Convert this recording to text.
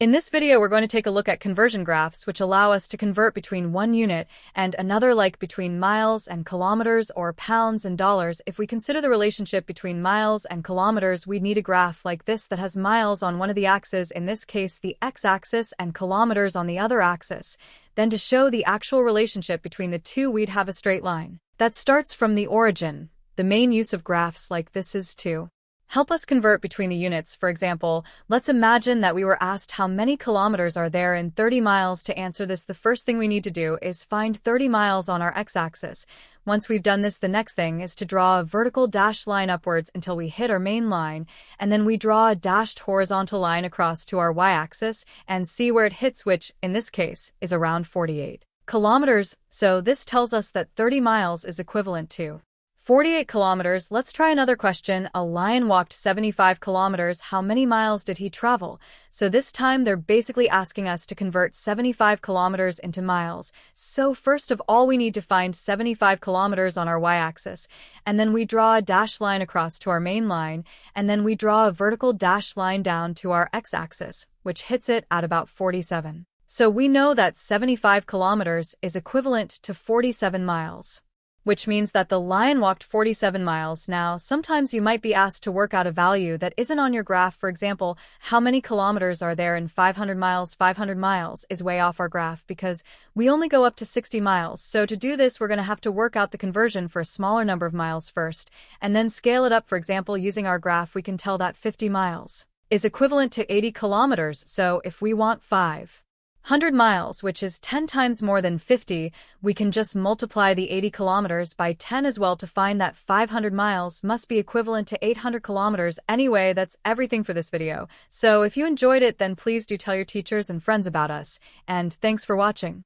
In this video, we're going to take a look at conversion graphs, which allow us to convert between one unit and another, like between miles and kilometers or pounds and dollars. If we consider the relationship between miles and kilometers, we need a graph like this that has miles on one of the axes, in this case the x-axis, and kilometers on the other axis. Then to show the actual relationship between the two, we'd have a straight line that starts from the origin. The main use of graphs like this is to help us convert between the units. For example, let's imagine that we were asked how many kilometers are there in 30 miles. To answer this, the first thing we need to do is find 30 miles on our x-axis. Once we've done this, the next thing is to draw a vertical dashed line upwards until we hit our main line, and then we draw a dashed horizontal line across to our y-axis and see where it hits, which, in this case, is around 48 kilometers. So this tells us that 30 miles is equivalent to 48 kilometers. Let's try another question. A lion walked 75 kilometers. How many miles did he travel? So this time they're basically asking us to convert 75 kilometers into miles. So first of all, we need to find 75 kilometers on our y-axis, and then we draw a dashed line across to our main line, and then we draw a vertical dashed line down to our x-axis, which hits it at about 47. So we know that 75 kilometers is equivalent to 47 miles. Which means that the lion walked 47 miles. Now, sometimes you might be asked to work out a value that isn't on your graph. For example, how many kilometers are there in 500 miles? 500 miles is way off our graph because we only go up to 60 miles. So to do this, we're going to have to work out the conversion for a smaller number of miles first, and then scale it up. For example, using our graph, we can tell that 50 miles is equivalent to 80 kilometers. So if we want 500 miles, which is 10 times more than 50, we can just multiply the 80 kilometers by 10 as well to find that 500 miles must be equivalent to 800 kilometers. Anyway, that's everything for this video. So if you enjoyed it, then please do tell your teachers and friends about us. And thanks for watching.